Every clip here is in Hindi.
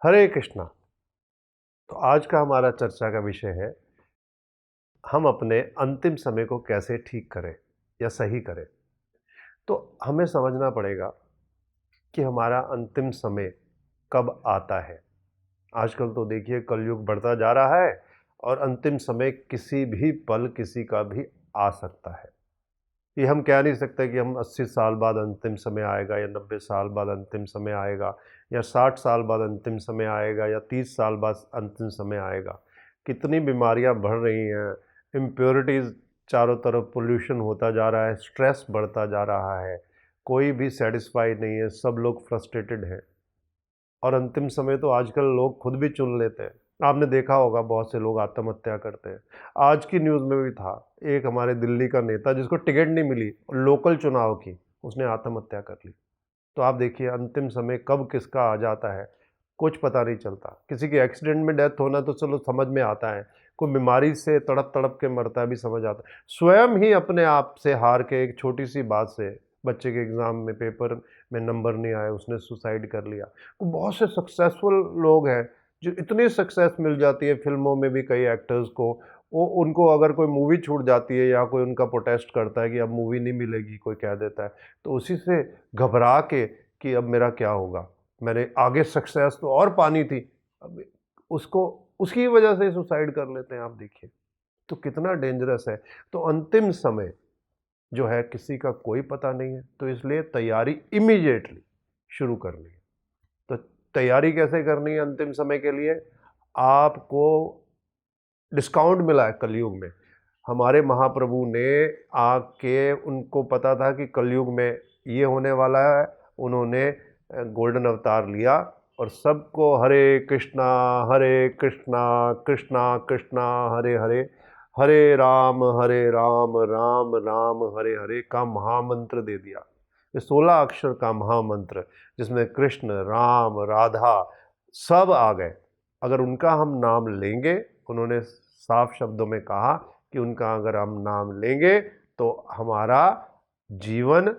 हरे कृष्णा। तो आज का हमारा चर्चा का विषय है, हम अपने अंतिम समय को कैसे ठीक करें या सही करें। तो हमें समझना पड़ेगा कि हमारा अंतिम समय कब आता है। आजकल तो देखिए कलयुग बढ़ता जा रहा है और अंतिम समय किसी भी पल किसी का भी आ सकता है। ये हम कह नहीं सकते कि हम 80 साल बाद अंतिम समय आएगा या 90 साल बाद अंतिम समय आएगा या 60 साल बाद अंतिम समय आएगा या 30 साल बाद अंतिम समय आएगा। कितनी बीमारियां बढ़ रही हैं, इम्प्योरिटीज़ चारों तरफ, पोल्यूशन होता जा रहा है, स्ट्रेस बढ़ता जा रहा है, कोई भी सेटिस्फाइड नहीं है, सब लोग फ्रस्ट्रेटेड हैं। और अंतिम समय तो आजकल लोग खुद भी चुन लेते हैं। आपने देखा होगा बहुत से लोग आत्महत्या करते हैं। आज की न्यूज़ में भी था, एक हमारे दिल्ली का नेता जिसको टिकट नहीं मिली लोकल चुनाव की, उसने आत्महत्या कर ली। तो आप देखिए अंतिम समय कब किसका आ जाता है कुछ पता नहीं चलता। किसी की एक्सीडेंट में डेथ होना तो चलो समझ में आता है, कोई बीमारी से तड़प तड़प के मरता है भी समझ आता है। स्वयं ही अपने आप से हार के एक छोटी सी बात से, बच्चे के एग्ज़ाम में पेपर में नंबर नहीं आए, उसने सुसाइड कर लिया। तो बहुत से सक्सेसफुल लोग हैं जो इतनी सक्सेस मिल जाती है फिल्मों में भी, कई एक्टर्स को, वो उनको अगर कोई मूवी छूट जाती है या कोई उनका प्रोटेस्ट करता है कि अब मूवी नहीं मिलेगी, कोई कह देता है, तो उसी से घबरा के कि अब मेरा क्या होगा, मैंने आगे सक्सेस तो और पानी थी, अब उसको उसकी वजह से सुसाइड कर लेते हैं। आप देखिए तो कितना डेंजरस है। तो अंतिम समय जो है किसी का कोई पता नहीं है, तो इसलिए तैयारी इमीडिएटली शुरू करनी है। तो तैयारी कैसे करनी है अंतिम समय के लिए? आपको डिस्काउंट मिला है कलयुग में। हमारे महाप्रभु ने आके, उनको पता था कि कलयुग में ये होने वाला है, उन्होंने गोल्डन अवतार लिया और सबको हरे कृष्णा कृष्णा कृष्णा हरे हरे, हरे राम राम राम हरे हरे का महामंत्र दे दिया। ये 16 अक्षर का महामंत्र जिसमें कृष्ण, राम, राधा सब आ गए। अगर उनका हम नाम लेंगे, उन्होंने साफ शब्दों में कहा कि उनका अगर हम नाम लेंगे तो हमारा जीवन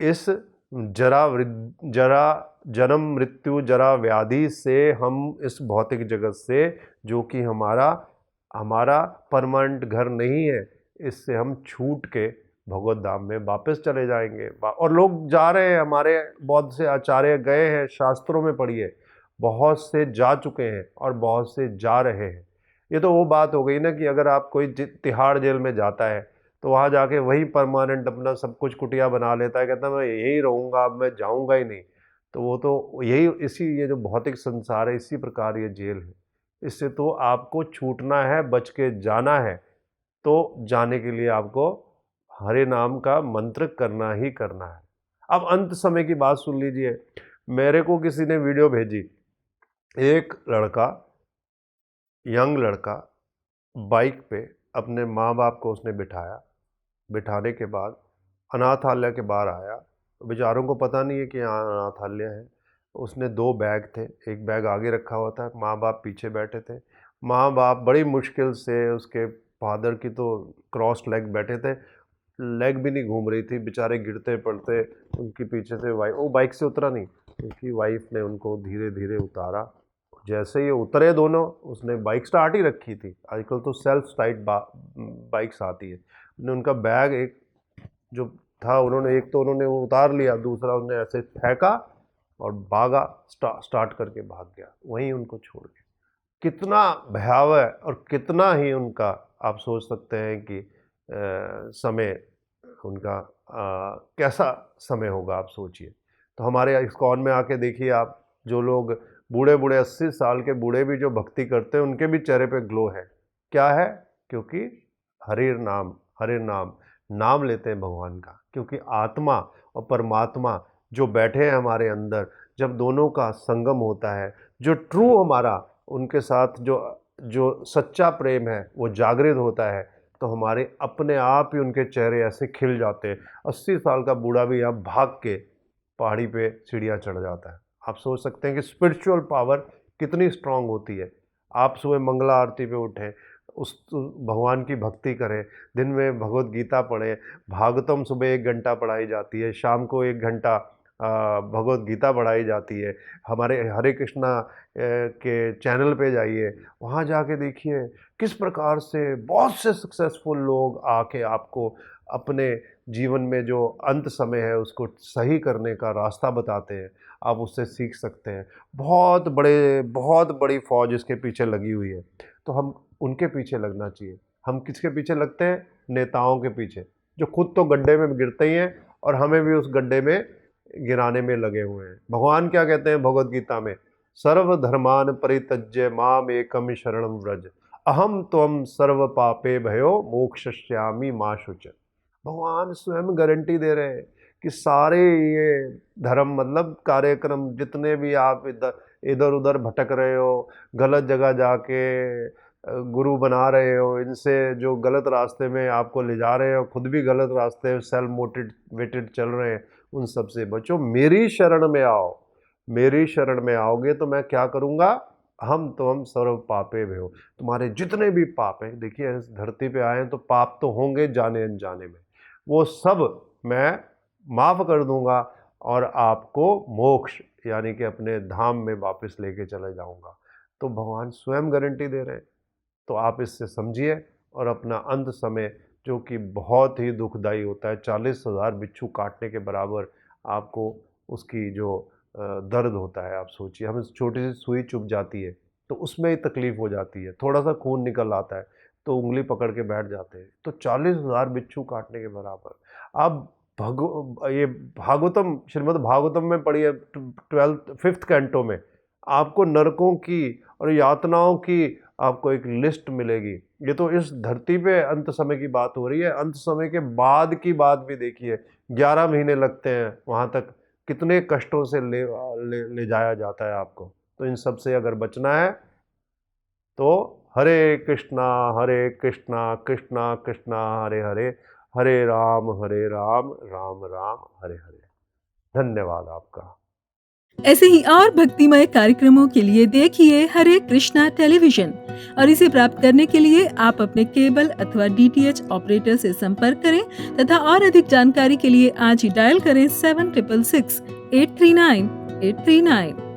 इस जरा जन्म मृत्यु जरा व्याधि से, हम इस भौतिक जगत से, जो कि हमारा हमारा परमानेंट घर नहीं है, इससे हम छूट के भगवत धाम में वापस चले जाएंगे। और लोग जा रहे हैं, हमारे बहुत से आचार्य गए हैं, शास्त्रों में पढ़िए, बहुत से जा चुके हैं और बहुत से जा रहे हैं। ये तो वो बात हो गई ना कि अगर आप कोई तिहाड़ जेल में जाता है तो वहाँ जाके वही परमानेंट अपना सब कुछ कुटिया बना लेता है, कहता है मैं यहीं रहूँगा, अब मैं जाऊँगा ही नहीं। तो वो तो यही, इसी ये जो भौतिक संसार है, इसी प्रकार ये जेल है। इससे तो आपको छूटना है, बच के जाना है, तो जाने के लिए आपको हरे नाम का मंत्र करना ही करना है। अब अंत समय की बात सुन लीजिए। मेरे को किसी ने वीडियो भेजी, एक लड़का, यंग लड़का, बाइक पे अपने माँ बाप को उसने बिठाया, बिठाने के बाद अनाथालय के बाहर आया। बेचारों को पता नहीं है कि यहाँ अनाथालय है। उसने 2 बैग थे, एक बैग आगे रखा हुआ था, माँ बाप पीछे बैठे थे। माँ बाप बड़ी मुश्किल से, उसके फादर की तो क्रॉस लेग बैठे थे, लेग भी नहीं घूम रही थी, बेचारे गिरते पड़ते। उनके पीछे से वाइफ, वो बाइक से उतरा नहीं, उनकी वाइफ ने उनको धीरे धीरे उतारा। जैसे ये उतरे दोनों, उसने बाइक स्टार्ट ही रखी थी, आजकल तो सेल्फ स्टार्ट बाइक्स आती है। उन्होंने उनका बैग एक जो था, उन्होंने एक तो उन्होंने वो उतार लिया, दूसरा उन्होंने ऐसे फेंका और भागा, स्टार्ट करके भाग गया, वहीं उनको छोड़ के। कितना भयावह और कितना ही उनका, आप सोच सकते हैं कि समय उनका कैसा समय होगा, आप सोचिए। तो हमारे इस्कॉन में आके देखिए आप, जो लोग बूढ़े बूढ़े 80 साल के बूढ़े भी जो भक्ति करते हैं, उनके भी चेहरे पे ग्लो है। क्या है? क्योंकि हरे नाम, हरे नाम, नाम लेते हैं भगवान का। क्योंकि आत्मा और परमात्मा जो बैठे हैं हमारे अंदर, जब दोनों का संगम होता है, जो ट्रू हमारा उनके साथ जो जो सच्चा प्रेम है वो जागृत होता है, तो हमारे अपने आप ही उनके चेहरे ऐसे खिल जाते हैं। 80 साल का बूढ़ा भी यहाँ भाग के पहाड़ी पे सीढ़ियाँ चढ़ जाता है। आप सोच सकते हैं कि स्पिरिचुअल पावर कितनी स्ट्रांग होती है। आप सुबह मंगला आरती पे उठें, उस भगवान की भक्ति करें, दिन में भगवत गीता पढ़ें, भागवतम सुबह 1 घंटा पढ़ाई जाती है, शाम को 1 घंटा भगवत गीता पढ़ाई जाती है। हमारे हरे कृष्णा के चैनल पे जाइए, वहाँ जाके देखिए किस प्रकार से बहुत से सक्सेसफुल लोग आके आपको अपने जीवन में जो अंत समय है उसको सही करने का रास्ता बताते हैं। आप उससे सीख सकते हैं। बहुत बड़ी फौज इसके पीछे लगी हुई है, तो हम उनके पीछे लगना चाहिए। हम किसके पीछे लगते हैं? नेताओं के पीछे, जो खुद तो गड्ढे में गिरते ही हैं और हमें भी उस गड्ढे में गिराने में लगे हुए हैं। भगवान क्या कहते हैं भगवत गीता में? सर्वधर्मान परित्यज्य माम एकम शरणम व्रज, अहम त्वम सर्व पापे भयो मोक्षयिष्यामि मा शुच। भगवान स्वयं गारंटी दे रहे हैं कि सारे ये धर्म मतलब कार्यक्रम जितने भी आप इधर उधर भटक रहे हो, गलत जगह जाके गुरु बना रहे हो, इनसे जो गलत रास्ते में आपको ले जा रहे हो, खुद भी गलत रास्ते सेल्फ मोटिवेटेड चल रहे हैं, उन सब से बचो। मेरी शरण में आओ। मेरी शरण में आओगे तो मैं क्या करूँगा? हम तो हम सर्व पापे भयो, तुम्हारे जितने भी पाप हैं, देखिए इस धरती पे आए हैं तो पाप तो होंगे जाने अनजाने में, वो सब मैं माफ़ कर दूंगा और आपको मोक्ष यानी कि अपने धाम में वापस लेके चले जाऊंगा। तो भगवान स्वयं गारंटी दे रहे हैं। तो आप इससे समझिए और अपना अंत समय जो कि बहुत ही दुखदाई होता है, 40,000 बिच्छू काटने के बराबर आपको उसकी जो दर्द होता है, आप सोचिए। हमें छोटी सी सुई चुभ जाती है तो उसमें ही तकलीफ़ हो जाती है, थोड़ा सा खून निकल आता है तो उंगली पकड़ के बैठ जाते हैं। तो 40,000 बिच्छू काटने के बराबर। आप ये भागवतम, श्रीमद् भागवतम में पढ़िए 5th कैंटो में आपको नरकों की और यातनाओं की आपको एक लिस्ट मिलेगी। ये तो इस धरती पे अंत समय की बात हो रही है, अंत समय के बाद की बात भी देखिए। 11 महीने लगते हैं वहाँ तक, कितने कष्टों से ले जाया जाता है आपको। तो इन सब से अगर बचना है तो हरे कृष्णा कृष्णा कृष्णा हरे हरे, हरे राम राम राम हरे हरे। धन्यवाद आपका। ऐसे ही और भक्तिमय कार्यक्रमों के लिए देखिए हरे कृष्णा टेलीविजन और इसे प्राप्त करने के लिए आप अपने केबल अथवा DTH ऑपरेटर से संपर्क करें तथा और अधिक जानकारी के लिए आज ही डायल करें 7666 839 839।